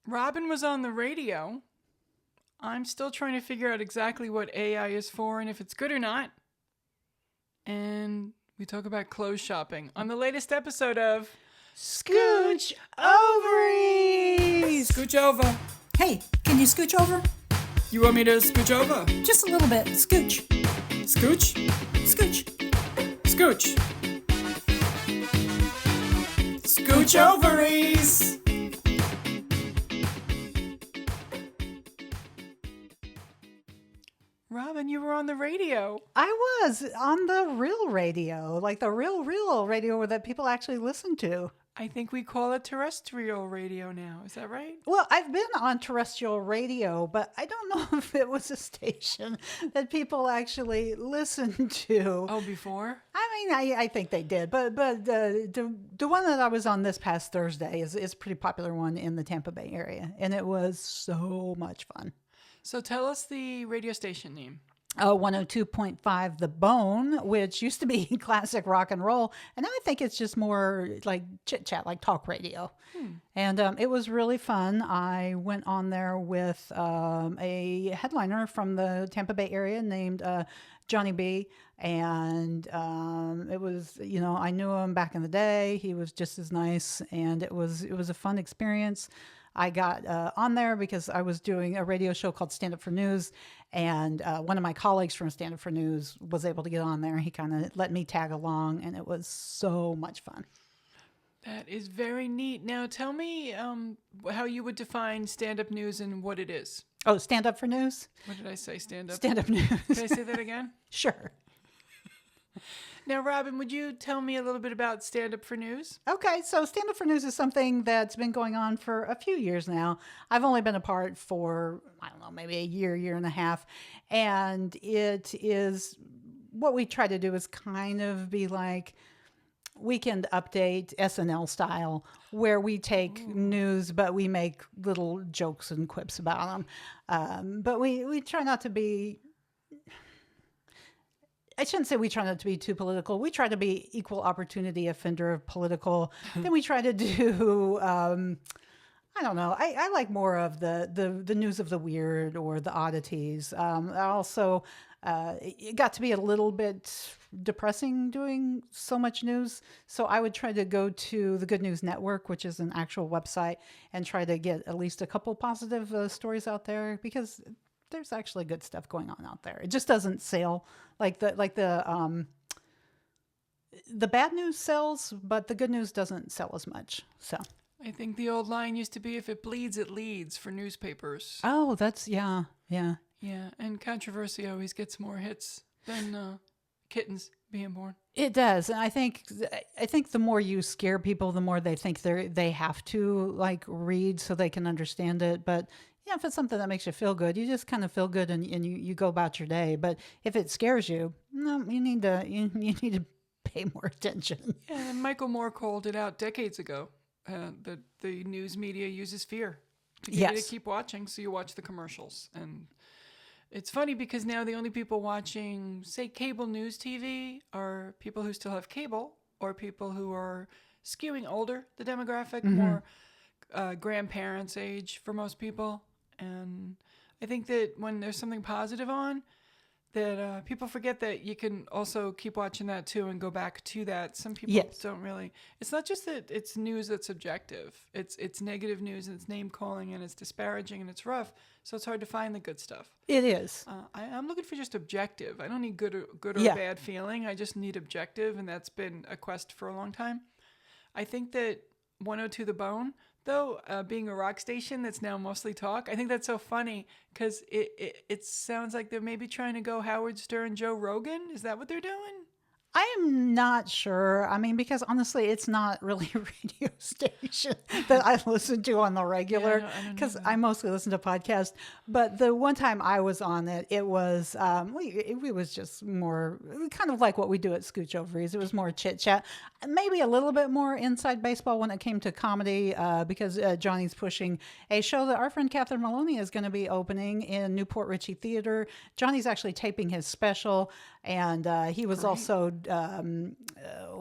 Robin was on the radio. I'm still trying to figure out exactly what AI is for and if it's good or not. And we talk about clothes shopping on the latest episode of Scooch Ovaries! Scooch over. Hey, can you scooch over? You want me to scooch over? Just a little bit. Scooch. Scooch? Scooch. Scooch. Scooch Ovaries! Robin, you were on the radio. I was on the real radio, like the real radio that people actually listen to. I think we call it terrestrial radio now. Is that right? Well, I've been on terrestrial radio, but I don't know if it was a station that people actually listened to. Oh, before? I mean, I think they did, but the one that I was on this past Thursday is a pretty popular one in the Tampa Bay area, and it was so much fun. So tell us the radio station name. 102.5 The Bone, which used to be classic rock and roll, and now I think it's just more like chit chat, like talk radio. And it was really fun. I went on there with a headliner from the Tampa Bay area named Johnny B. And it was, I knew him back in the day. He was just as nice, and it was a fun experience. I got on there because I was doing a radio show called Stand Up for News, and one of my colleagues from Stand Up for News was able to get on there. He kind of let me tag along, and it was so much fun. That is very neat. Now tell me how you would define stand-up news and what it is. Oh, Stand Up for News? What did I say? Stand-up? Stand Up News. Can I say that again? Sure. Now, Robin, would you tell me a little bit about Stand Up for News? Okay, so Stand Up for News is something that's been going on for a few years now. I've only been a part for, I don't know, maybe a year and a half. And it is, what we try to do is kind of be like Weekend Update, SNL style, where we take news, but we make little jokes and quips about them. But we try not to be... I shouldn't say we try not to be too political. We try to be equal opportunity offender of political. Then we try to do, I don't know. I like more of the news of the weird or the oddities. Also, it got to be a little bit depressing doing so much news. So I would try to go to the Good News Network, which is an actual website, and try to get at least a couple positive stories out there, because there's actually good stuff going on out there. It just doesn't sell like the bad news sells, but the good news doesn't sell as much. So I think the old line used to be, if it bleeds, it leads, for newspapers. Oh, that's, yeah. Yeah, and controversy always gets more hits than kittens being born. It does. And I think the more you scare people, the more they think they have to like read so they can understand it. But yeah, if it's something that makes you feel good, you just kind of feel good and you go about your day. But if it scares you, no, you need to pay more attention. Yeah, and Michael Moore called it out decades ago that the news media uses fear to get you to keep watching, so you watch the commercials. And it's funny because now the only people watching, say, cable news TV are people who still have cable, or people who are skewing older, the demographic, more grandparents' age for most people. And I think that when there's something positive on, that people forget that you can also keep watching that too and go back to that. Some people don't really. It's not just that it's news that's objective. It's negative news, and it's name calling, and it's disparaging, and it's rough. So it's hard to find the good stuff. It is. I'm looking for just objective. I don't need good or bad feeling. I just need objective, and that's been a quest for a long time. I think that 102 The Bone, though, being a rock station that's now mostly talk, I think that's so funny because it sounds like they're maybe trying to go Howard Stern, Joe Rogan. Is that what they're doing? I am not sure. I mean, because honestly, it's not really a radio station that I listen to on the regular, because I mostly listen to podcasts. But the one time I was on it, it was, we was just more kind of like what we do at Scooch Ovaries. It was more chit chat, maybe a little bit more inside baseball when it came to comedy, because Johnny's pushing a show that our friend Catherine Maloney is going to be opening in Newport Richey Theater. Johnny's actually taping his special, and he was also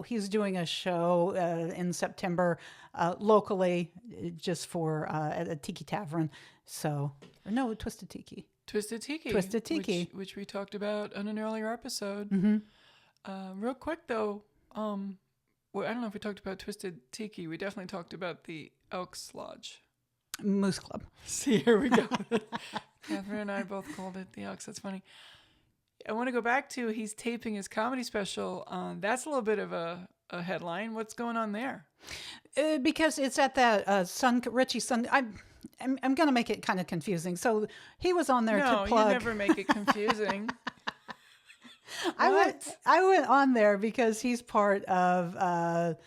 he's doing a show in September locally, just for at a Tiki Tavern. So, or no, Twisted Tiki. Twisted Tiki. Twisted Tiki. Which we talked about on an earlier episode. Mm-hmm. Real quick, though, well, I don't know if we talked about Twisted Tiki. We definitely talked about the Elks Lodge. Moose Club. See, here we go. Catherine and I both called it the Elks. That's funny. I want to go back to he's taping his comedy special. That's a little bit of a headline. What's going on there? Because it's at that Richie Sun. I'm going to make it kind of confusing. So he was on there to plug. No, you never make it confusing. I went on there because he's part of.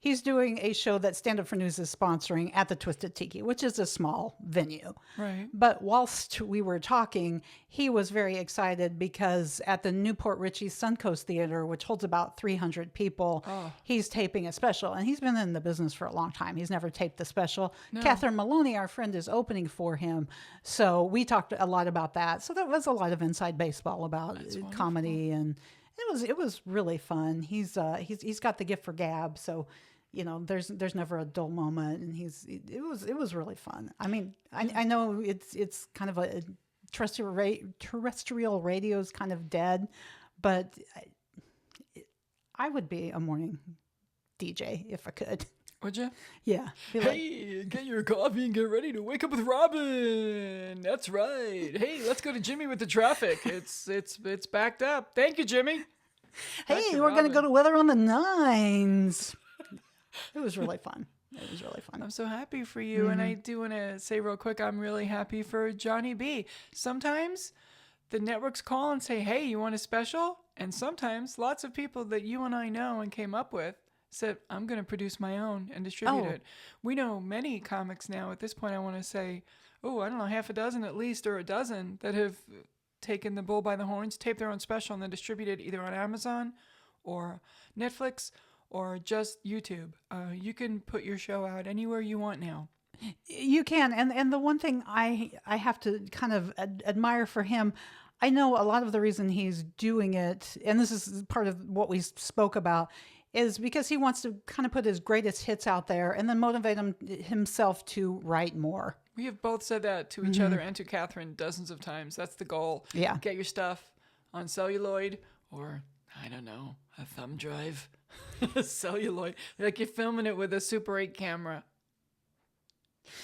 He's doing a show that Stand Up for News is sponsoring at the Twisted Tiki, which is a small venue. Right. But whilst we were talking, he was very excited because at the Newport Richie Suncoast Theater, which holds about 300 people, he's taping a special. And he's been in the business for a long time. He's never taped the special. No. Catherine Maloney, our friend, is opening for him. So we talked a lot about that. So there was a lot of inside baseball about comedy, and it was really fun. He's got the gift for gab, so there's never a dull moment, and it was really fun. I mean, I know it's kind of a terrestrial radio's kind of dead, but I would be a morning DJ if I could. Would you? Yeah. Hey, get your coffee and get ready to wake up with Robin. That's right. Hey, let's go to Jimmy with the traffic. It's backed up. Thank you, Jimmy. Hey, we're going to go to Weather on the Nines. It was really fun. I'm so happy for you. Mm-hmm. And I do want to say real quick, I'm really happy for Johnny B. Sometimes the networks call and say, hey, you want a special? And sometimes lots of people that you and I know and came up with said, I'm going to produce my own and distribute it. We know many comics now at this point, I want to say, I don't know, half a dozen at least, or a dozen that have taken the bull by the horns, taped their own special, and then distributed either on Amazon or Netflix or just YouTube. You can put your show out anywhere you want now. You can. And the one thing I have to kind of admire for him, I know a lot of the reason he's doing it, and this is part of what we spoke about, is because he wants to kind of put his greatest hits out there and then motivate himself to write more. We have both said that to each other and to Catherine dozens of times. That's the goal. Yeah. Get your stuff on celluloid or, I don't know, a thumb drive. Celluloid. Like you're filming it with a Super 8 camera.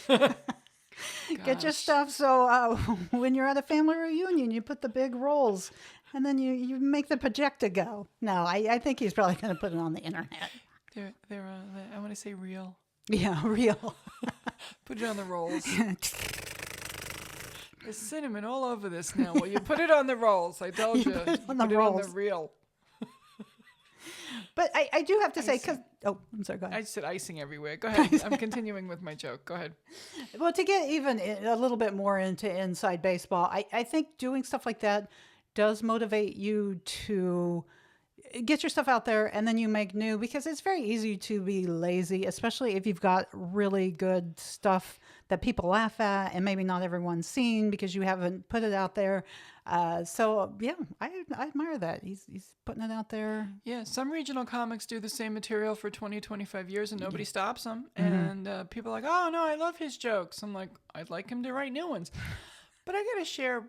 Get your stuff so when you're at a family reunion, you put the big rolls and then you make the projector go. No, I think he's probably going to put it on the internet. They're I want to say real. Yeah, real. Put it on the rolls. There's cinnamon all over this now. Well, you put it on the rolls. I told you. Put it on the real. But I do have to say, because... Oh, I'm sorry, go ahead. I just said icing everywhere. Go ahead. I'm continuing with my joke. Go ahead. Well, to get even a little bit more into inside baseball, I think doing stuff like that does motivate you to get your stuff out there and then you make new, because it's very easy to be lazy, especially if you've got really good stuff that people laugh at and maybe not everyone's seen because you haven't put it out there. So yeah, I admire that. He's putting it out there. Yeah. Some regional comics do the same material for 20, 25 years and nobody stops them. Mm-hmm. And people are like, oh no, I love his jokes. I'm like, I'd like him to write new ones. But I got to share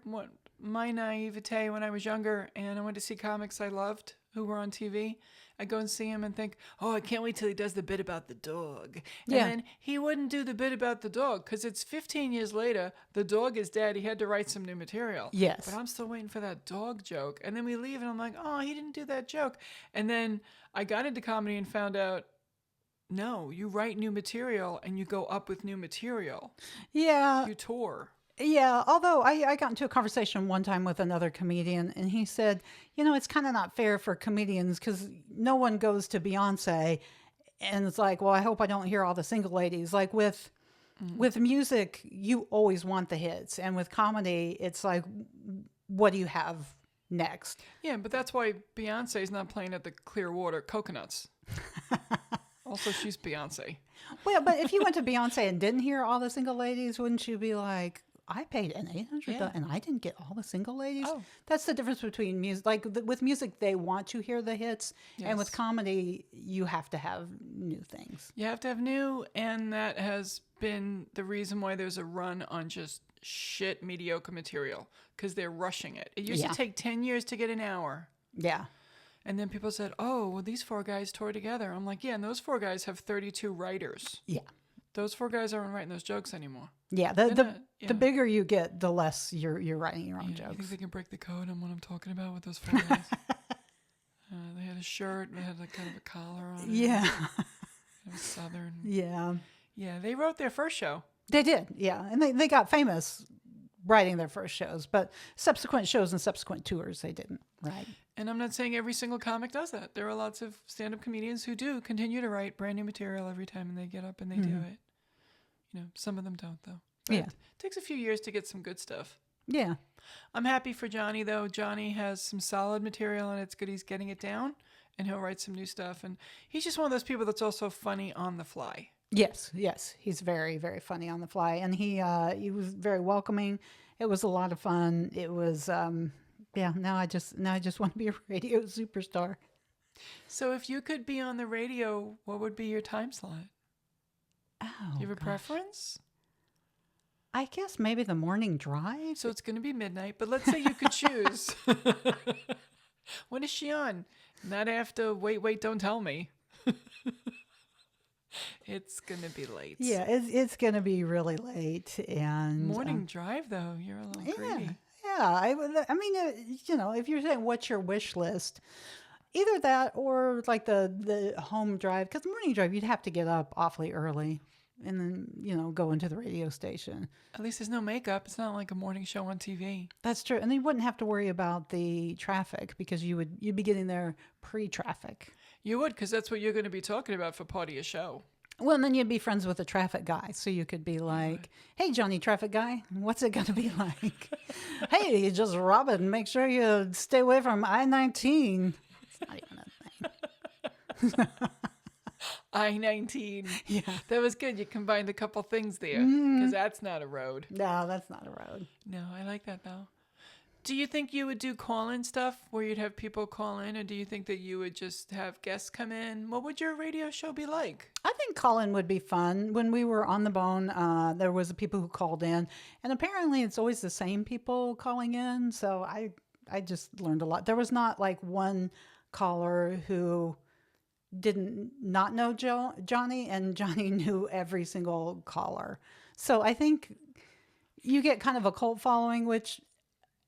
my naivete when I was younger and I went to see comics I loved who were on TV. I'd go and see him and think, oh, I can't wait till he does the bit about the dog. And then he wouldn't do the bit about the dog because it's 15 years later. The dog is dead. He had to write some new material. Yes. But I'm still waiting for that dog joke. And then we leave and I'm like, oh, he didn't do that joke. And then I got into comedy and found out, no, you write new material and you go up with new material. Yeah. You tour. Yeah, although I got into a conversation one time with another comedian and he said, it's kind of not fair for comedians because no one goes to Beyonce and it's like, well, I hope I don't hear all the single ladies. Like with music, you always want the hits. And with comedy, it's like, what do you have next? Yeah, but that's why Beyonce is not playing at the Clearwater Coconuts. Also, she's Beyonce. Well, but if you went to Beyonce and didn't hear all the single ladies, wouldn't you be like... I paid an $800 Yeah. and I didn't get all the single ladies. Oh. That's the difference between music. Like with music, they want to hear the hits. And with Yes. comedy, you have to have new things. You have to have new, and that has been the reason why there's a run on just shit mediocre material, because they're rushing it. It used Yeah. to take 10 years to get an hour. Yeah. And then people said, oh, well, these 4 guys toured together. I'm like, yeah, and those 4 guys have 32 writers. Yeah. Those 4 guys aren't writing those jokes anymore. Yeah. The bigger you get, the less you're writing your own You jokes. think they can break the code on what I'm talking about with those 4 guys? They had a shirt, they had like kind of a collar on it. Yeah. It was Southern. Yeah. Yeah, they wrote their first show. They did. Yeah. And they got famous writing their first shows, but subsequent shows and subsequent tours, they didn't write. And I'm not saying every single comic does that. There are lots of stand-up comedians who do continue to write brand new material every time and they get up and they do it. You know, some of them don't, though. But Yeah. It takes a few years to get some good stuff. Yeah. I'm happy for Johnny, though. Johnny has some solid material, and it's good he's getting it down, and he'll write some new stuff. And he's just one of those people that's also funny on the fly. Yes. Yes. He's very, very funny on the fly. And he was very welcoming. It was a lot of fun. It was, now I just want to be a radio superstar. So if you could be on the radio, what would be your time slot? Oh, Do you have a gosh. preference? I guess maybe the morning drive. So it's going to be midnight, but let's say you could choose. When is she on? Not after Wait, Don't Tell Me. It's going to be late. Yeah, it's going to be really late. And Morning drive, though. You're a little greedy. Yeah. I mean, if you're saying what's your wish list, either that or like the home drive, because morning drive, you'd have to get up awfully early and then, go into the radio station. At least there's no makeup. It's not like a morning show on TV. That's true. And you wouldn't have to worry about the traffic because you'd be getting there pre-traffic. You would, because that's what you're going to be talking about for part of your show. Well, and then you'd be friends with the traffic guy. So you could be like, hey, Johnny, traffic guy, what's it going to be like? Hey, you just rob it and make sure you stay away from I-19. It's not even a thing. I-19. Yeah. That was good. You combined a couple things there, because that's not a road. No, that's not a road. No, I like that, though. Do you think you would do call-in stuff where you'd have people call in, or do you think that you would just have guests come in? What would your radio show be like? I think call-in would be fun. When we were on the bone, there was people who called in, and apparently it's always the same people calling in. So I just learned a lot. There was not like one caller who didn't not know Johnny, and Johnny knew every single caller. So I think you get kind of a cult following, which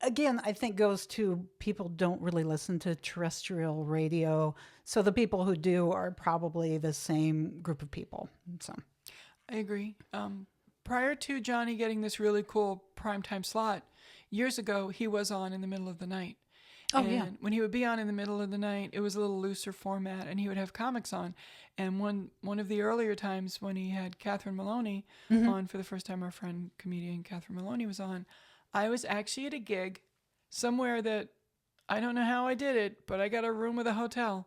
again, I think goes to people don't really listen to terrestrial radio. So the people who do are probably the same group of people. So I agree. Prior to Johnny getting this really cool primetime slot, years ago, he was on in the middle of the night. Oh, and yeah. when he would be on in the middle of the night, it was a little looser format, and he would have comics on. And one of the earlier times when he had Catherine Maloney on for the first time, our friend comedian Catherine Maloney was on, I was actually at a gig somewhere that I don't know how I did it, but I got a room with a hotel.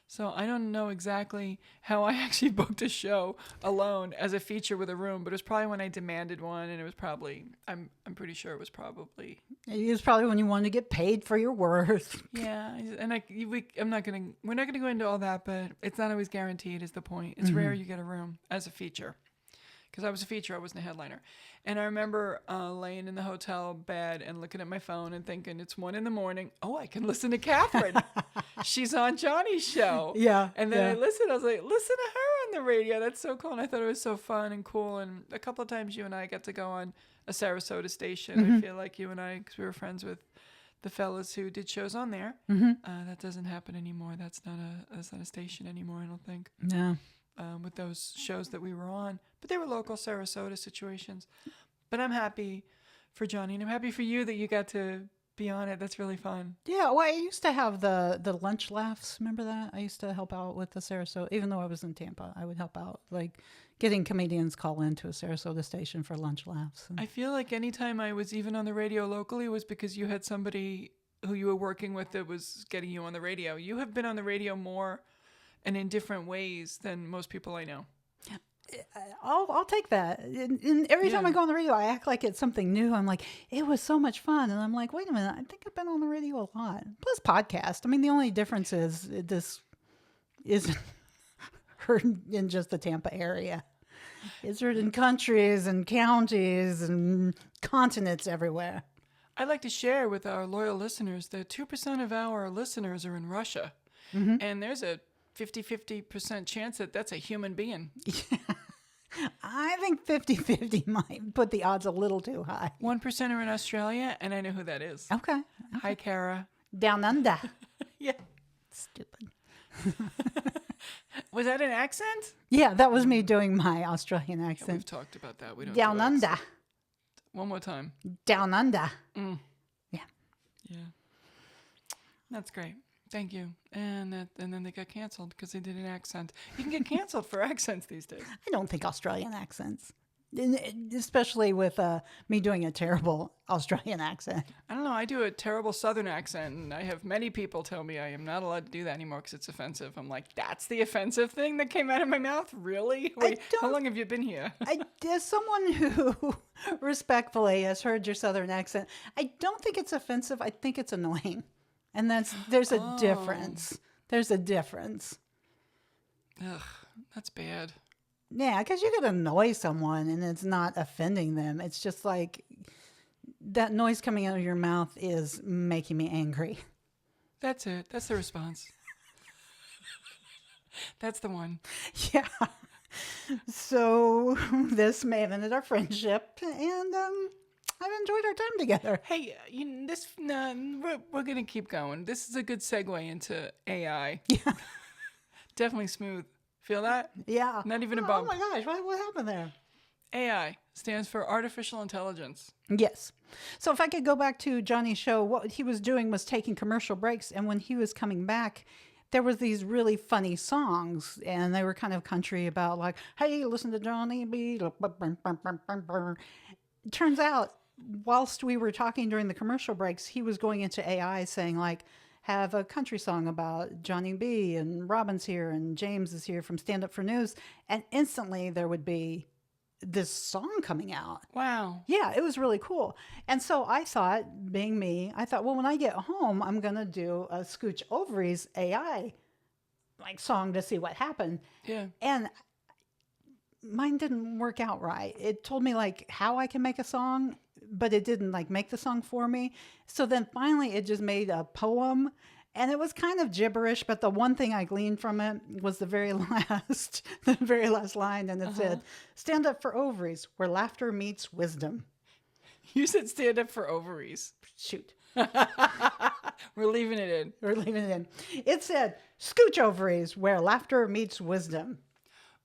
So I don't know exactly how I actually booked a show alone as a feature with a room, but it was probably when I demanded one, and it was probably, I'm pretty sure it was probably. it was probably when you wanted to get paid for your worth. Yeah, and we're not gonna go into all that, but it's not always guaranteed is the point. It's rare you get a room as a feature. Because I was a feature, I wasn't a headliner. And I remember laying in the hotel bed and looking at my phone and thinking, it's 1 a.m. Oh, I can listen to Catherine. She's on Johnny's show. Yeah. And then yeah. I listened. I was like, listen to her on the radio. That's so cool. And I thought it was so fun and cool. And a couple of times you and I got to go on a Sarasota station. I feel like you and I, because we were friends with the fellas who did shows on there. That doesn't happen anymore. That's not a station anymore, I don't think. No. With those shows that we were on. But they were local Sarasota situations. But I'm happy for Johnny, and I'm happy for you that you got to be on it. That's really fun. Yeah, well, I used to have the lunch laughs. Remember that? I used to help out with the Sarasota. Even though I was in Tampa, I would help out, like getting comedians call into a Sarasota station for lunch laughs. I feel like anytime I was even on the radio locally was because you had somebody who you were working with that was getting you on the radio. You have been on the radio more and in different ways than most people I know. I'll take that. And every time I go on the radio, I act like it's something new. I'm like, it was so much fun. And I'm like, wait a minute, I think I've been on the radio a lot. Plus podcast. I mean, the only difference is this isn't heard in just the Tampa area. It's heard in countries and counties and continents everywhere. I'd like to share with our loyal listeners that 2% of our listeners are in Russia. Mm-hmm. And there's a 50% chance that that's a human being. Yeah. I think 50-50 might put the odds a little too high. 1% are in Australia, and I know who that is. Okay. Hi, Kara. Down under. Yeah. Stupid. Was that an accent? Yeah, that was me doing my Australian accent. Yeah, we've talked about that. We don't Down under. One more time. Down under. Mm. Yeah. Yeah. That's great. Thank you. And then they got canceled because they did an accent. You can get canceled for accents these days. I don't think Australian accents, especially with me doing a terrible Australian accent. I don't know. I do a terrible Southern accent, and I have many people tell me I am not allowed to do that anymore because it's offensive. I'm like, that's the offensive thing that came out of my mouth? Really? Wait, how long have you been here? As someone who respectfully has heard your Southern accent, I don't think it's offensive. I think it's annoying. And there's a difference. There's a difference. Ugh, that's bad. Yeah, because you could annoy someone and it's not offending them. It's just like that noise coming out of your mouth is making me angry. That's it. That's the response. That's the one. Yeah. So this may have ended our friendship, and I've enjoyed our time together. Hey, we're going to keep going. This is a good segue into AI. Yeah. Definitely smooth. Feel that? Yeah. Not even a bump. Oh my gosh, what happened there? AI stands for artificial intelligence. Yes. So if I could go back to Johnny's show, what he was doing was taking commercial breaks. And when he was coming back, there was these really funny songs. And they were kind of country about like, hey, listen to Johnny B. It turns out, whilst we were talking during the commercial breaks, he was going into AI saying like, have a country song about Johnny B. and Robin's here and James is here from Stand Up for News. And instantly there would be this song coming out. Wow. Yeah, it was really cool. And so I thought, being me, well, when I get home, I'm going to do a Scooch Ovaries AI like song to see what happened. Yeah. And mine didn't work out right. It told me like how I can make a song, but it didn't like make the song for me. So then finally it just made a poem, and it was kind of gibberish, but the one thing I gleaned from it was the very last line, and it said, "Stand up for ovaries where laughter meets wisdom." You said stand up for ovaries. Shoot. We're leaving it in. We're leaving it in. It said, "Scooch ovaries where laughter meets wisdom."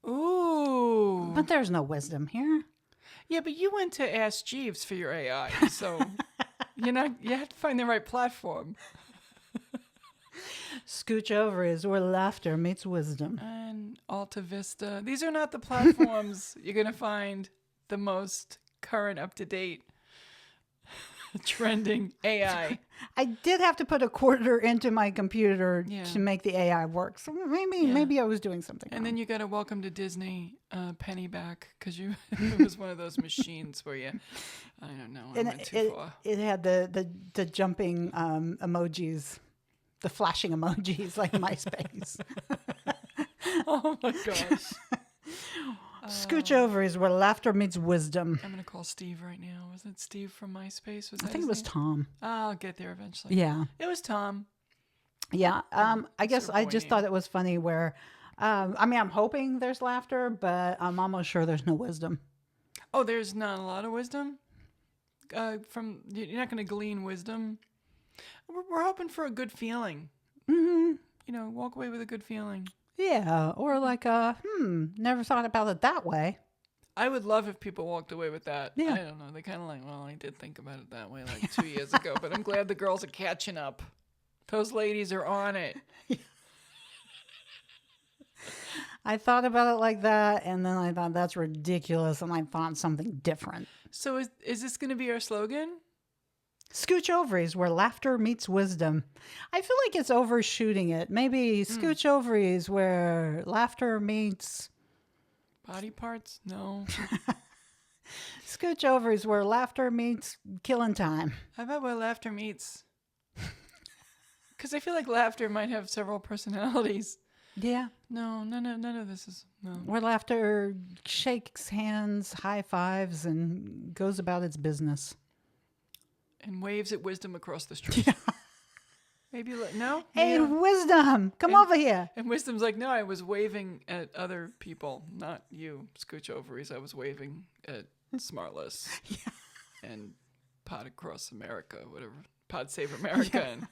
Ooh. But there's no wisdom here. Yeah, but you went to Ask Jeeves for your AI, so you have to find the right platform. Scooch ovaries where laughter meets wisdom. And Alta Vista. These are not the platforms you're going to find the most current, up-to-date, trending AI. I did have to put a quarter into my computer to make the AI work. So maybe I was doing something And wrong. then you got a Welcome to Disney penny back because it was one of those machines where I don't know, I went too far. It had the jumping emojis, the flashing emojis like MySpace. Oh my gosh. Scooch ovaries where laughter meets wisdom. I'm going to call Steve right now. Was it Steve from MySpace? I think it was Tom. I'll get there eventually. Yeah. It was Tom. Yeah. I guess I just thought it was funny where, I'm hoping there's laughter, but I'm almost sure there's no wisdom. Oh, there's not a lot of wisdom? You're not going to glean wisdom? We're hoping for a good feeling. Mm-hmm. Walk away with a good feeling. Yeah, or like never thought about it that way. I would love if people walked away with that. Yeah. I don't know. They kind of like, well, I did think about it that way like 2 years ago, but I'm glad the girls are catching up. Those ladies are on it. I thought about it like that, and then I thought that's ridiculous, and I thought something different. So is this going to be our slogan? Scooch ovaries where laughter meets wisdom. I feel like it's overshooting it. Maybe scooch ovaries where laughter meets Body parts? No. Scooch Ovaries, where laughter meets killing time. How about where laughter meets? Because I feel like laughter might have several personalities. Yeah. No, none of this is, no. Where laughter shakes hands, high fives, and goes about its business. And waves at wisdom across the street. Yeah. Maybe, no? Hey, yeah. wisdom, come over here. And wisdom's like, no, I was waving at other people, not you, Scooch Ovaries. I was waving at Smartless. Yeah. And Pod Across America, whatever. Pod Save America and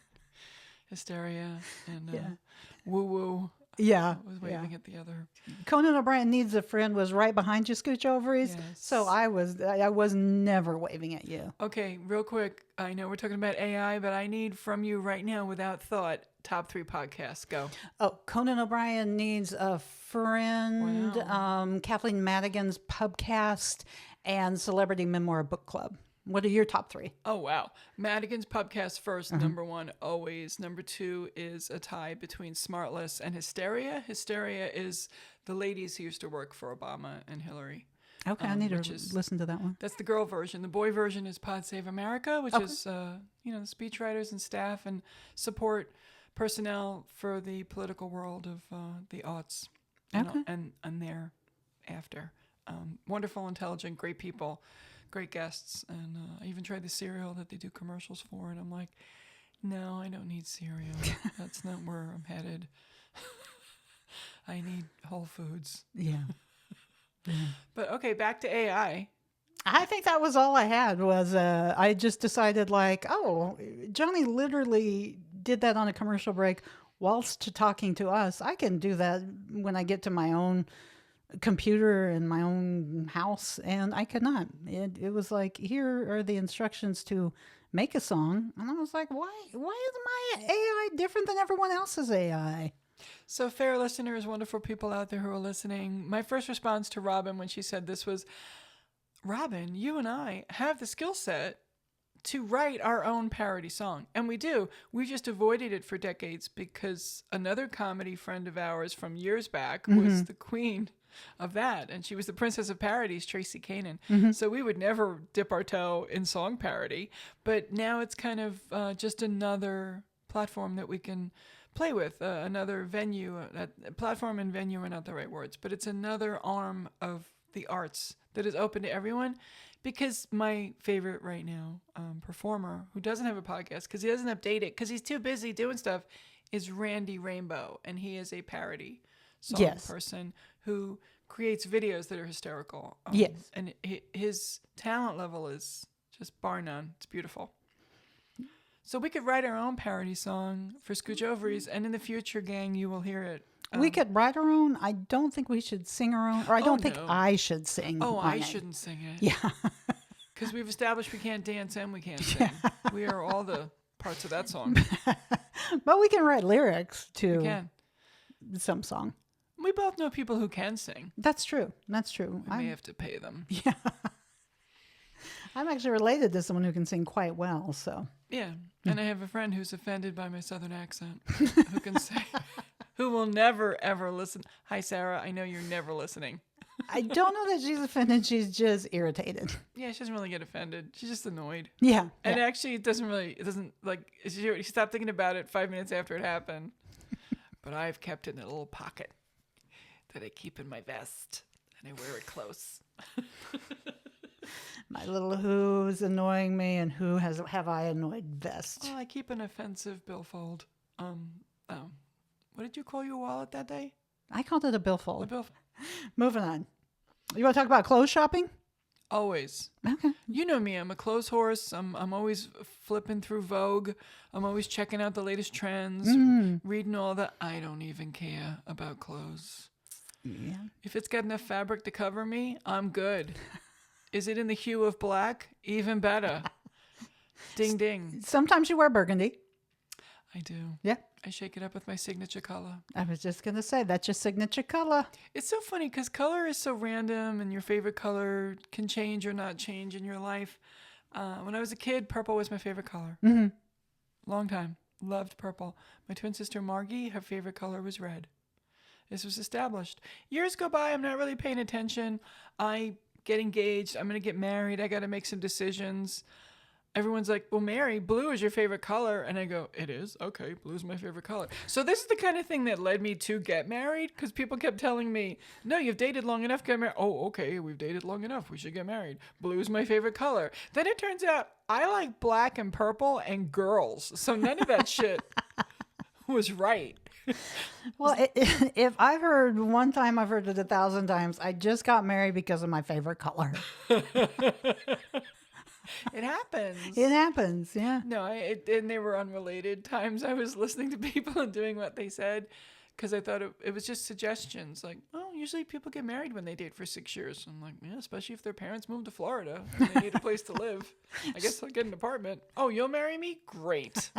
Hysteria and Woo Woo. Yeah. I was waving at the other. Conan O'Brien Needs a Friend was right behind you, Scooch Ovaries. Yes. So I was never waving at you. Okay, real quick. I know we're talking about AI, but I need from you right now, without thought, top 3 podcasts. Go. Oh, Conan O'Brien Needs a Friend, Wow. Kathleen Madigan's Pubcast, and Celebrity Memoir Book Club. What are your top 3? Oh, wow. Madigan's Pubcast first, number 1, always. Number 2 is a tie between Smartless and Hysteria. Hysteria is the ladies who used to work for Obama and Hillary. Okay, I need to listen to that one. That's the girl version. The boy version is Pod Save America, which is, the speechwriters and staff and support personnel for the political world of the aughts and thereafter. Wonderful, intelligent, great people. Great guests, and I even tried the cereal that they do commercials for, and I'm like, no, I don't need cereal. That's not where I'm headed. I need Whole Foods. Yeah. But okay, back to AI. I think that was all I had was I just decided like, oh, Johnny literally did that on a commercial break whilst talking to us. I can do that when I get to my own computer in my own house, and I could not. It was like, here are the instructions to make a song, and I was like, why is my AI different than everyone else's AI? So, fair listeners, wonderful people out there who are listening, my first response to Robin when she said this was, Robin, you and I have the skill set to write our own parody song. And we do. We just avoided it for decades because another comedy friend of ours from years back was the queen of that. And she was the princess of parodies, Tracy Kanan. So we would never dip our toe in song parody. But now it's kind of just another platform that we can play with, another venue. Platform and venue are not the right words, but it's another arm of the arts that is open to everyone. Because my favorite right now performer who doesn't have a podcast because he doesn't update it because he's too busy doing stuff is Randy Rainbow. And he is a parody song person who creates videos that are hysterical. And his talent level is just bar none. It's beautiful. So we could write our own parody song for Scooch Ovaries. And in the future, gang, you will hear it. We could write our own. I don't think we should sing our own. Or I don't think I should sing. Oh, I shouldn't sing it. Yeah. Because we've established we can't dance and we can't sing. We are all the parts of that song. But we can write lyrics to We can. some song. We both know people who can sing. That's true. That's true. We may have to pay them. Yeah. I'm actually related to someone who can sing quite well, so. Yeah. And I have a friend who's offended by my southern accent who can say, who will never, ever listen. Hi, Sarah. I know you're never listening. I don't know that she's offended. She's just irritated. Yeah, she doesn't really get offended. She's just annoyed. Yeah. And actually, it doesn't like, she stopped thinking about it 5 minutes after it happened. But I've kept it in a little pocket that I keep in my vest and I wear it close. My little who's annoying me and who have I annoyed vest. Oh, I keep an offensive billfold. What did you call your wallet that day? I called it a billfold. A billfold. Moving on. You want to talk about clothes shopping? Always. Okay. You know me. I'm a clothes horse. I'm always flipping through Vogue. I'm always checking out the latest trends, reading all the. I don't even care about clothes. Yeah. If it's got enough fabric to cover me, I'm good. Is it in the hue of black? Even better. Ding, ding. Sometimes you wear burgundy. I do. Yeah. I shake it up with my signature color. I was just going to say, that's your signature color. It's so funny because color is so random and your favorite color can change or not change in your life. When I was a kid, purple was my favorite color. Mm-hmm. Long time. Loved purple. My twin sister Margie, her favorite color was red. This was established. Years go by. I'm not really paying attention. I get engaged. I'm going to get married. I got to make some decisions. Everyone's like, well, Mary, blue is your favorite color. And I go, it is? Okay, blue is my favorite color. So this is the kind of thing that led me to get married, because people kept telling me, no, you've dated long enough, get married. Oh, okay, we've dated long enough. We should get married. Blue is my favorite color. Then it turns out I like black and purple and girls. So none of that shit was right. Well, if I've heard one time, I've heard it 1,000 times. I just got married because of my favorite color. It happens. It happens, yeah. No, and they were unrelated times I was listening to people and doing what they said, because I thought it was just suggestions. Like, oh, usually people get married when they date for 6 years. I'm like, yeah, especially if their parents moved to Florida and they need a place to live. I guess I'll get an apartment. Oh, you'll marry me? Great.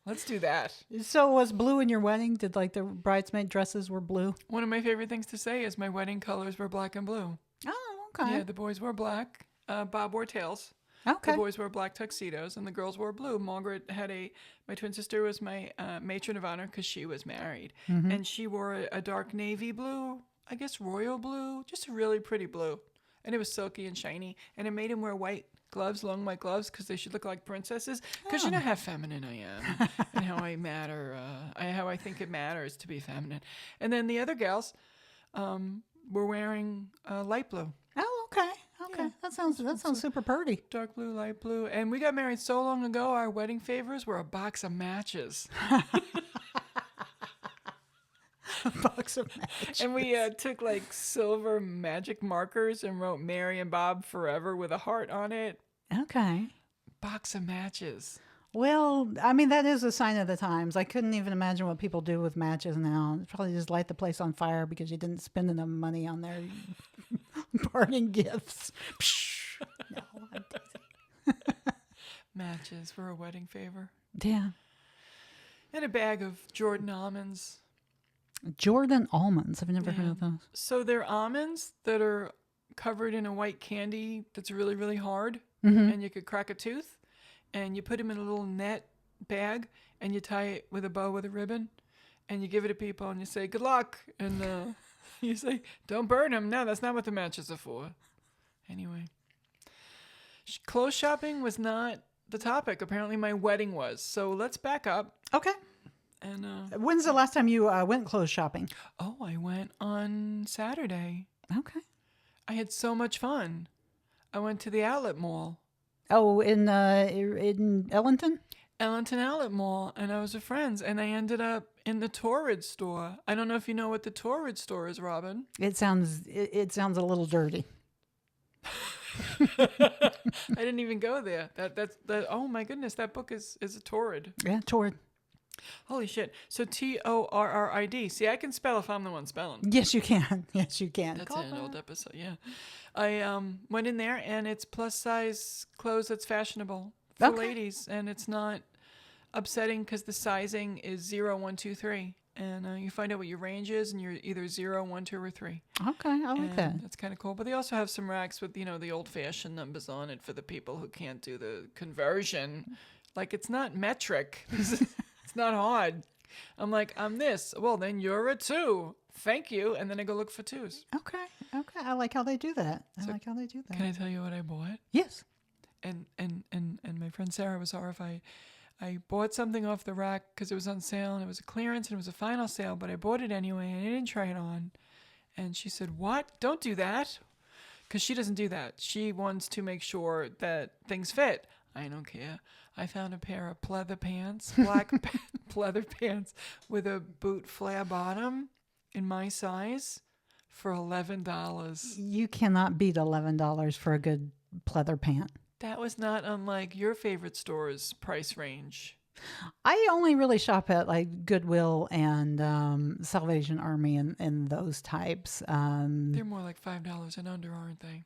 Let's do that. So was blue in your wedding? Did like the bridesmaid dresses were blue? One of my favorite things to say is my wedding colors were black and blue. Oh, okay. Yeah, the boys wore black. Bob wore tails. Okay. The boys wore black tuxedos and the girls wore blue. Margaret had my twin sister was my matron of honor because she was married. Mm-hmm. And she wore a dark navy blue, I guess royal blue, just a really pretty blue. And it was silky and shiny. And it made him wear white gloves, long white gloves, because they should look like princesses. Because you know how feminine I am and how I matter, how I think it matters to be feminine. And then the other gals were wearing light blue. Oh, okay. Okay, yeah. That sounds super pretty. Dark blue, light blue. And we got married so long ago, our wedding favors were a box of matches. A box of matches. And we took like silver magic markers and wrote Mary and Bob forever with a heart on it. Okay. Box of matches. Well, I mean, that is a sign of the times. I couldn't even imagine what people do with matches now. Probably just light the place on fire because you didn't spend enough money on their parting gifts. No, I'm teasing. Matches were a wedding favor. Yeah. And a bag of Jordan almonds. Jordan almonds. I've never heard of those. So they're almonds that are covered in a white candy that's really, really hard. Mm-hmm. And you could crack a tooth. And you put them in a little net bag, and you tie it with a bow with a ribbon, and you give it to people, and you say, good luck. And you say, don't burn them. No, that's not what the matches are for. Anyway. Clothes shopping was not the topic. Apparently my wedding was. So let's back up. Okay. And when's the last time you went clothes shopping? Oh, I went on Saturday. Okay. I had so much fun. I went to the outlet mall. Oh, in Ellington? Ellington Outlet Mall, and I was with friends, and I ended up in the Torrid store. I don't know if you know what the Torrid store is, Robin. It sounds a little dirty. I didn't even go there. That's oh my goodness, that book is a Torrid. Yeah, Torrid. Holy shit. So Torrid. See, I can spell if I'm the one spelling. Yes, you can. Yes, you can. That's in an old episode, yeah. I went in there, and it's plus size clothes that's fashionable for ladies, and it's not upsetting because the sizing is 0, 1, 2, 3. And you find out what your range is, and you're either 0, 1, 2, or 3. Okay, I like that. That's kind of cool. But they also have some racks with, the old-fashioned numbers on it for the people who can't do the conversion. Like, it's not metric. It's not hard. I'm like, I'm this. Well, then you're a 2. Thank you. And then I go look for 2s. Okay. I like how they do that. Can I tell you what I bought? Yes. And my friend Sarah was horrified. I bought something off the rack because it was on sale and it was a clearance and it was a final sale, but I bought it anyway and I didn't try it on. And she said, what? Don't do that. Because she doesn't do that. She wants to make sure that things fit. I don't care. I found a pair of pleather pants, black pleather pants with a boot flare bottom in my size for $11. You cannot beat $11 for a good pleather pant. That was not unlike your favorite store's price range. I only really shop at like Goodwill and Salvation Army and those types. They're more like $5 and under, aren't they?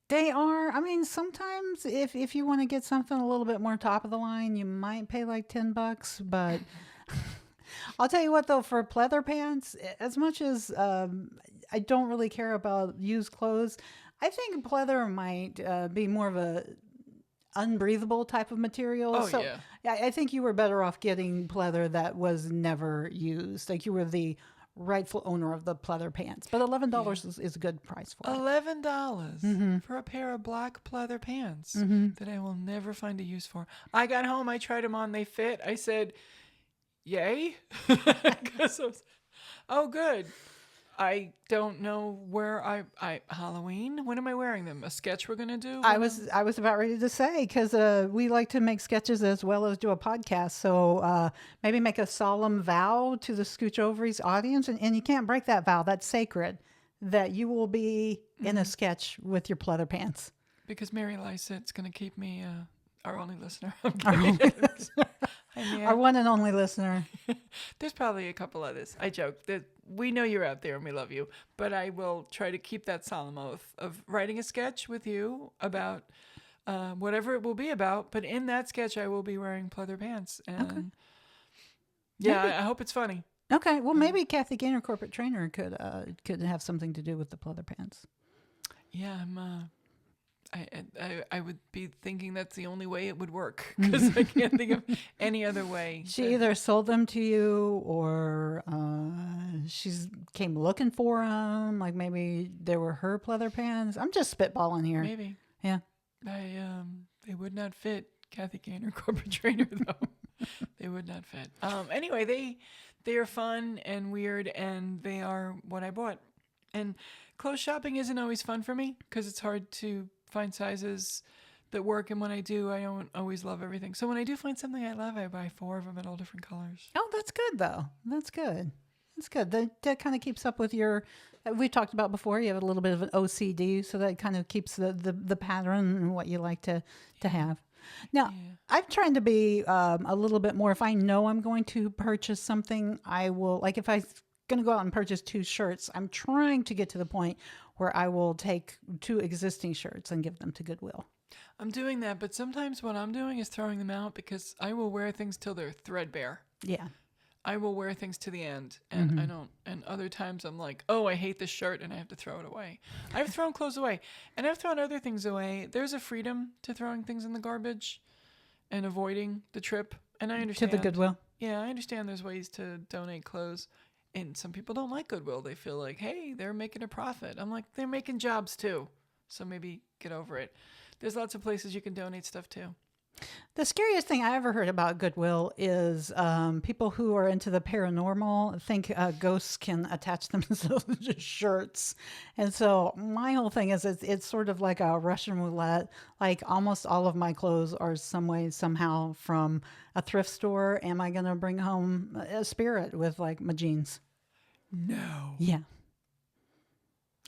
They are. I mean, sometimes if you want to get something a little bit more top of the line, you might pay like $10. But I'll tell you what, though, for pleather pants, as much as I don't really care about used clothes, I think pleather might be more of a unbreathable type of material. Oh, so yeah. I think you were better off getting pleather that was never used. Like you were the rightful owner of the pleather pants. But $11 is a good price for it. $11 for a pair of black pleather pants that I will never find a use for. I got home, I tried them on, they fit. I said, yay. Oh, good. I don't know where I Halloween. When am I wearing them? A sketch we're gonna do? I was about ready to say, because we like to make sketches as well as do a podcast. So maybe make a solemn vow to the Scooch Ovaries audience, and you can't break that vow. That's sacred. That you will be in a sketch with your pleather pants. Because Mary Lysett's gonna keep me our only listener. I'm kidding. Our one and only listener. There's probably a couple others. I joke that we know you're out there and we love you, but I will try to keep that solemn oath of writing a sketch with you about whatever it will be about. But in that sketch, I will be wearing pleather pants. And I hope it's funny. Okay. Well, maybe Kathy Gaynor, corporate trainer, could have something to do with the pleather pants. Yeah, I would be thinking that's the only way it would work, because I can't think of any other way. She either sold them to you, or she's came looking for them. Like maybe they were her pleather pants. I'm just spitballing here. Maybe. Yeah. They would not fit Kathy Gaynor, corporate trainer, though. They would not fit. Anyway, they are fun and weird, and they are what I bought. And clothes shopping isn't always fun for me because it's hard to find sizes that work, and when I do, I don't always love everything. So when I do find something I love, I buy 4 of them in all different colors. Oh, that's good though. That's good. That's good. That kind of keeps up with your. We talked about before. You have a little bit of an OCD, so that kind of keeps the pattern and what you like to have. Now, I'm trying to be a little bit more. If I know I'm going to purchase something, I will. Like if I'm going to go out and purchase 2 shirts, I'm trying to get to the point where I will take 2 existing shirts and give them to Goodwill. I'm doing that, but sometimes what I'm doing is throwing them out, because I will wear things till they're threadbare. Yeah. I will wear things to the end, and I don't. And other times I'm like, oh, I hate this shirt, and I have to throw it away. I've thrown clothes away, and I've thrown other things away. There's a freedom to throwing things in the garbage and avoiding the trip, and I understand. To the Goodwill? Yeah, I understand there's ways to donate clothes. And some people don't like Goodwill. They feel like, hey, they're making a profit. I'm like, they're making jobs too. So maybe get over it. There's lots of places you can donate stuff to. The scariest thing I ever heard about Goodwill is people who are into the paranormal think ghosts can attach themselves to shirts. And so my whole thing is it's sort of like a Russian roulette. Like almost all of my clothes are some way, somehow from a thrift store. Am I going to bring home a spirit with like my jeans? No. Yeah.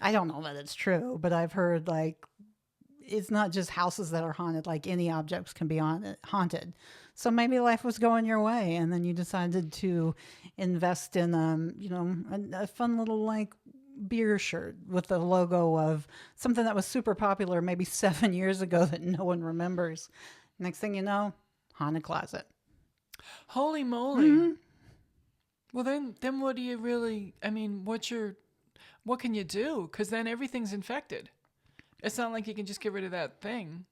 I don't know that it's true, but I've heard like it's not just houses that are haunted, like any objects can be haunted. So maybe life was going your way, and then you decided to invest in a fun little like beer shirt with the logo of something that was super popular maybe 7 years ago that no one remembers. Next thing you know, haunted closet. Holy moly. Well, then what do you really, what can you do? Because then everything's infected. It's not like you can just get rid of that thing.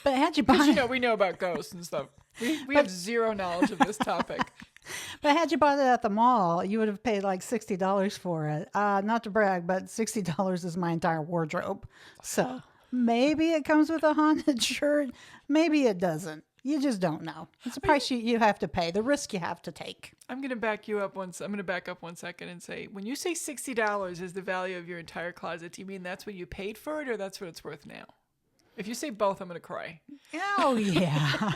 But had you bought it, we know about ghosts and stuff. We have zero knowledge of this topic. But had you bought it at the mall, you would have paid like $60 for it. Not to brag, but $60 is my entire wardrobe. So maybe it comes with a haunted shirt. Maybe it doesn't. You just don't know. It's a price you have to pay, the risk you have to take. I'm going to back up 1 second and say, when you say $60 is the value of your entire closet, do you mean that's what you paid for it, or that's what it's worth now? If you say both, I'm going to cry. Oh, yeah.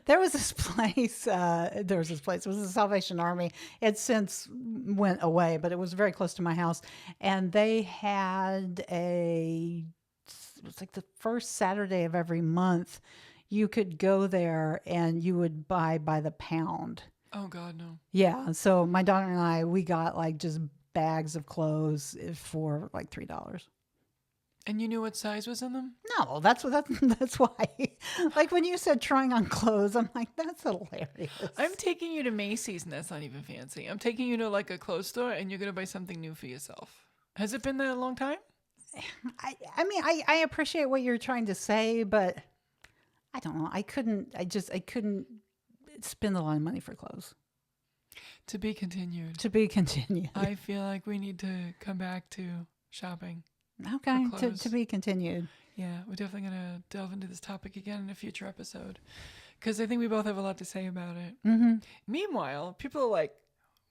There was this place. It was the Salvation Army. It since went away, but it was very close to my house. And they had it was like the first Saturday of every month. You could go there and you would buy by the pound. Oh, God, no. Yeah. So my daughter and I, we got like just bags of clothes for like $3. And you knew what size was in them? No, that's why. Like when you said trying on clothes, I'm like, that's hilarious. I'm taking you to Macy's, and that's not even fancy. I'm taking you to like a clothes store, and you're going to buy something new for yourself. Has it been that a long time? I appreciate what you're trying to say, but I don't know. I couldn't spend a lot of money for clothes. To be continued. To be continued. I feel like we need to come back to shopping. Okay, to be continued. Yeah, we're definitely going to delve into this topic again in a future episode because I think we both have a lot to say about it. Mm-hmm. Meanwhile, people are like,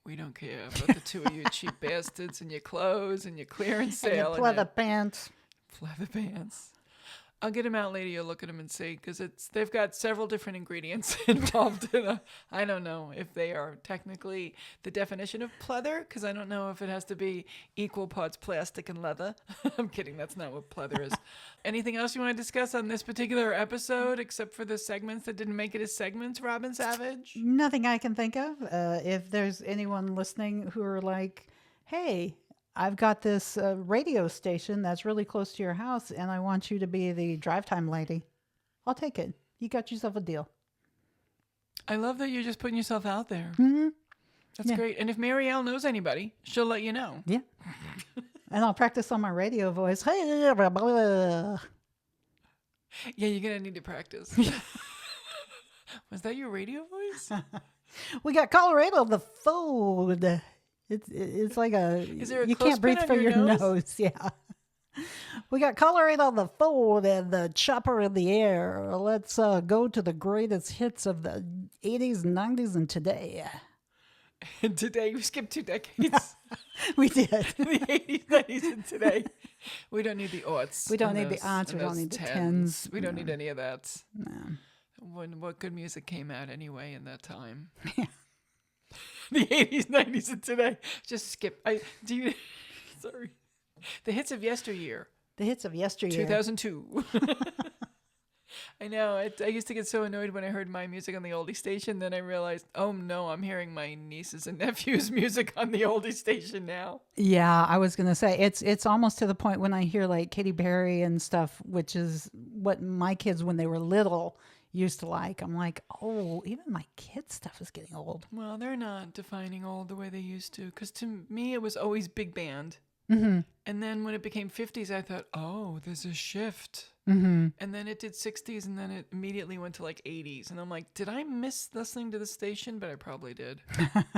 we don't care about the two of you cheap bastards and your clothes and your clearance sale. And your pleather pants. Pleather pants. I'll get them out later. You'll look at them and see, because they've got several different ingredients involved in them. I don't know if they are technically the definition of pleather, because I don't know if it has to be equal parts plastic and leather. I'm kidding. That's not what pleather is. Anything else you want to discuss on this particular episode, except for the segments that didn't make it as segments, Robin Savage? Nothing I can think of. If there's anyone listening who are like, hey, I've got this radio station that's really close to your house, and I want you to be the drive time lady, I'll take it. You got yourself a deal. I love that you're just putting yourself out there. Mm-hmm. That's great. And if Marielle knows anybody, she'll let you know. Yeah. And I'll practice on my radio voice. Yeah, you're going to need to practice. Was that your radio voice? We got Colorado, the food. It's like you can't breathe through your nose. Yeah. We got Colorado the food and the chopper in the air. Let's go to the greatest hits of the 80s, 90s, and today. And today we skipped 2 decades. We did. The 80s, 90s, and today. We don't need the aughts. We don't need the aughts. We don't need the tens. We don't need any of that. No. What good music came out anyway in that time? Yeah. The 80s, 90s, and today. Just skip. Sorry. The hits of yesteryear. The hits of yesteryear. 2002. I know. I used to get so annoyed when I heard my music on the oldie station. Then I realized, oh no, I'm hearing my nieces and nephews' music on the oldie station now. Yeah, I was gonna say it's almost to the point when I hear like Katy Perry and stuff, which is what my kids when they were little used to like. I'm like, oh, even my kids' stuff is getting old. Well, they're not defining old the way they used to, because to me it was always big band. Mm-hmm. And then when it became 50s, I thought, oh, there's a shift. Mm-hmm. And then it did 60s, and then it immediately went to like 80s. And I'm like, did I miss listening to the station? But I probably did.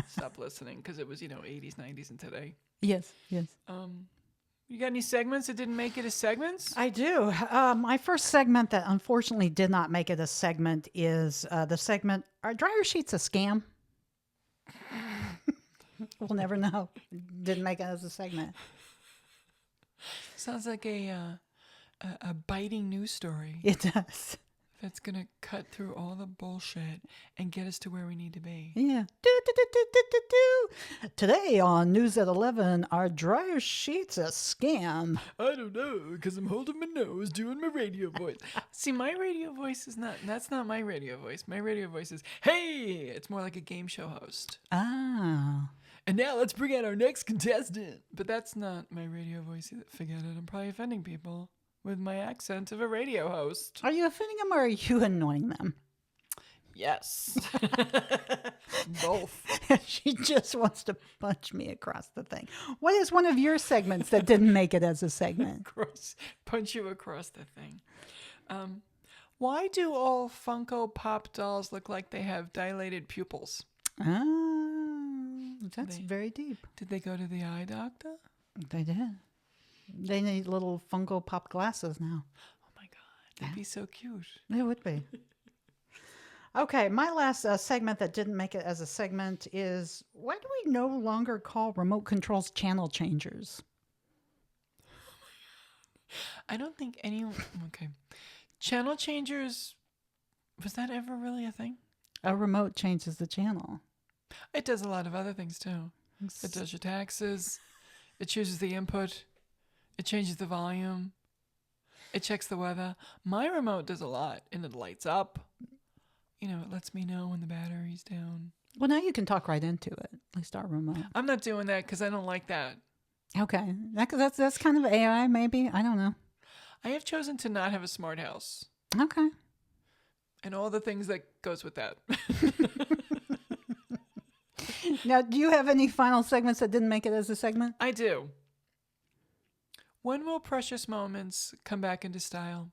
Stop listening, because it was, 80s, 90s, and today. Yes. You got any segments that didn't make it as segments? I do. My first segment that unfortunately did not make it a segment is the segment, are dryer sheets a scam? We'll never know. Didn't make it as a segment. Sounds like a biting news story. It does. That's going to cut through all the bullshit and get us to where we need to be. Yeah. Today on News at 11, are dryer sheets a scam? I don't know, because I'm holding my nose doing my radio voice. See, my radio voice that's not my radio voice. My radio voice is, hey, it's more like a game show host. Ah. And now let's bring out our next contestant. But that's not my radio voice either. Forget it. I'm probably offending people with my accent of a radio host. Are you offending them or are you annoying them? Yes. Both. She just wants to punch me across the thing. What is one of your segments that didn't make it as a segment? Punch you across the thing. Why do all Funko Pop dolls look like they have dilated pupils? That's very deep. Did they go to the eye doctor? They did. They need little Funko Pop glasses now. Oh my God. That'd be so cute. It would be. Okay, my last segment that didn't make it as a segment is, why do we no longer call remote controls channel changers? I don't think anyone... Okay. Channel changers, was that ever really a thing? A remote changes the channel. It does a lot of other things too. It does your taxes. It chooses the input. It changes the volume. It checks the weather. My remote does a lot, and it lights up. It lets me know when the battery's down. Well, now you can talk right into it, at least our remote. I'm not doing that because I don't like that. Okay. That's kind of AI, maybe. I don't know. I have chosen to not have a smart house. Okay. And all the things that goes with that. Now, do you have any final segments that didn't make it as a segment? I do. When will precious moments come back into style?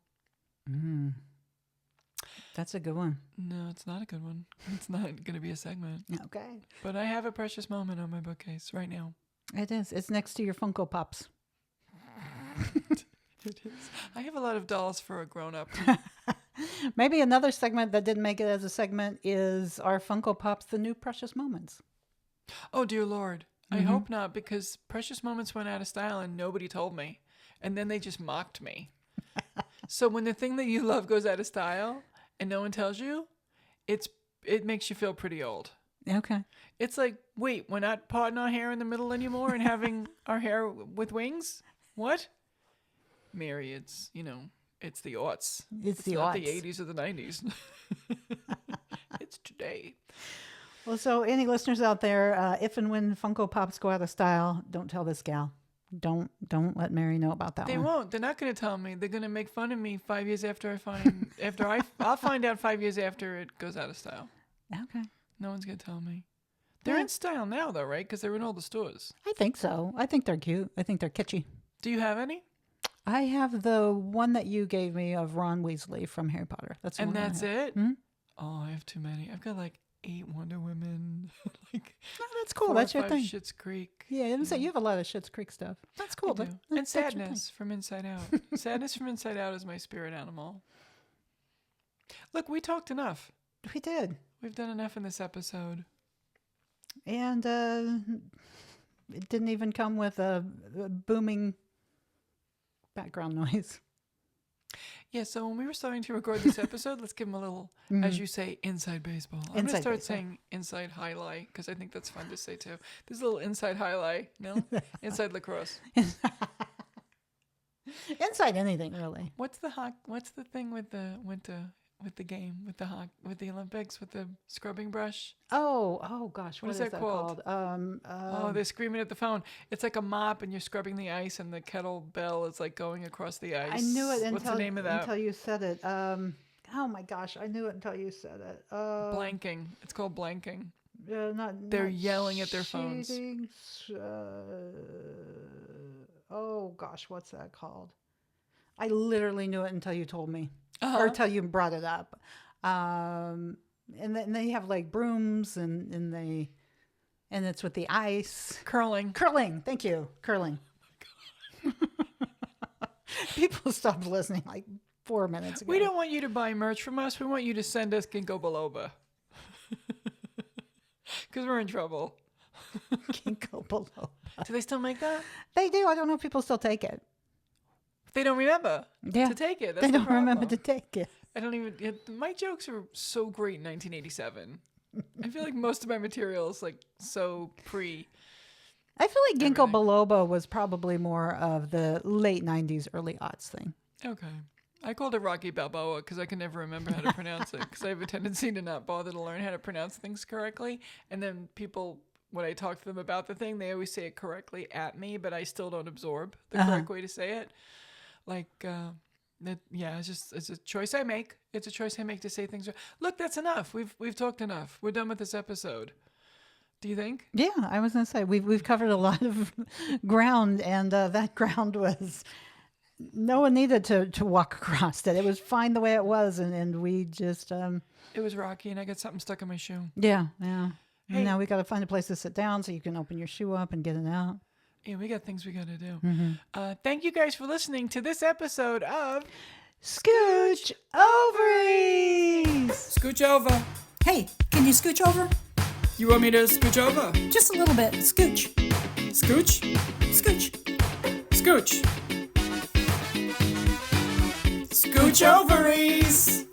That's a good one. No, it's not a good one. It's not going to be a segment. Okay. But I have a precious moment on my bookcase right now. It is. It's next to your Funko Pops. It is. I have a lot of dolls for a grown-up. Maybe another segment that didn't make it as a segment is our Funko Pops, the new precious moments. Oh, dear Lord. I hope not, because precious moments went out of style and nobody told me. And then they just mocked me. So when the thing that you love goes out of style and no one tells you, it makes you feel pretty old. Okay. It's like, wait, we're not parting our hair in the middle anymore and having our hair with wings? What? Mary, it's the aughts. It's not aughts. the 80s or the 90s. It's today. Well, so any listeners out there, if and when Funko Pops go out of style, don't tell this gal. Don't let Mary know about that They one. won't. They're not going to tell me. They're going to make fun of me 5 years after I'll find out 5 years after it goes out of style. Okay. No one's going to tell me. They're in style now, though, right? Because they're in all the stores. I think so. I think they're cute. I think they're kitschy. Do you have any? I have the one that you gave me of Ron Weasley from Harry Potter. That's the And one I that's have. it? Hmm? Oh, I have too many. I've got like 8 Wonder Women. Oh, that's cool. 4 That's or your 5 thing. Schitt's Creek. Yeah, I didn't say you have a lot of Schitt's Creek stuff. That's cool. I do. And that's your thing. Sadness from Inside Out. Sadness from Inside Out is my spirit animal. Look, we talked enough. We did. We've done enough in this episode. And it didn't even come with a booming background noise. Yeah, so when we were starting to record this episode, let's give them a little, as you say, inside baseball. I'm going to Inside start baseball. saying inside highlight because I think that's fun to say too. There's a little inside highlight, no? Inside lacrosse. Inside anything, really. What's the thing with the game, with the Olympics, with the scrubbing brush? Oh gosh, What is that that called? Oh, they're screaming at the phone. It's like a mop, and you're scrubbing the ice, and the kettlebell is like going across the ice. I knew it What's the name of that? until you said it. Oh my gosh, I knew it until you said it. Blanking. It's called blanking. They're They're yelling at their phones. Oh gosh, what's that called? I literally knew it until you told me, Uh-huh. or until you brought it up. And then they have like brooms, and it's with the ice. Curling. Curling. Thank you. Curling. Oh my God. People stopped listening like 4 minutes ago. We don't want you to buy merch from us. We want you to send us ginkgo biloba. Because we're in trouble. Ginkgo biloba. Do they still make that? They do. I don't know if people still take it. They don't remember Yeah. to take it. That's They the don't remember problem. to take it. I don't even. My jokes are so great in 1987. I feel like most of my material is like so pre. I feel like ginkgo Everything. biloba was probably more of the late 90s, early aughts thing. Okay. I called it Rocky Balboa because I can never remember how to pronounce it because I have a tendency to not bother to learn how to pronounce things correctly. And then people, when I talk to them about the thing, they always say it correctly at me, but I still don't absorb the correct way to say it. It's a choice I make. It's a choice I make to say things. Look, that's enough. We've talked enough. We're done with this episode. Do you think? Yeah, I was going to say, we've covered a lot of ground, and that ground was, no one needed to walk across it. It was fine the way it was, and we just... It was rocky, and I got something stuck in my shoe. Yeah. Hey. And now we got to find a place to sit down so you can open your shoe up and get it out. Yeah, we got things we got to do. Thank you guys for listening to this episode of Scooch Ovaries! Scooch Over. Hey, can you scooch over? You want me to scooch over? Just a little bit. Scooch. Scooch? Scooch. Scooch. Scooch Ovaries!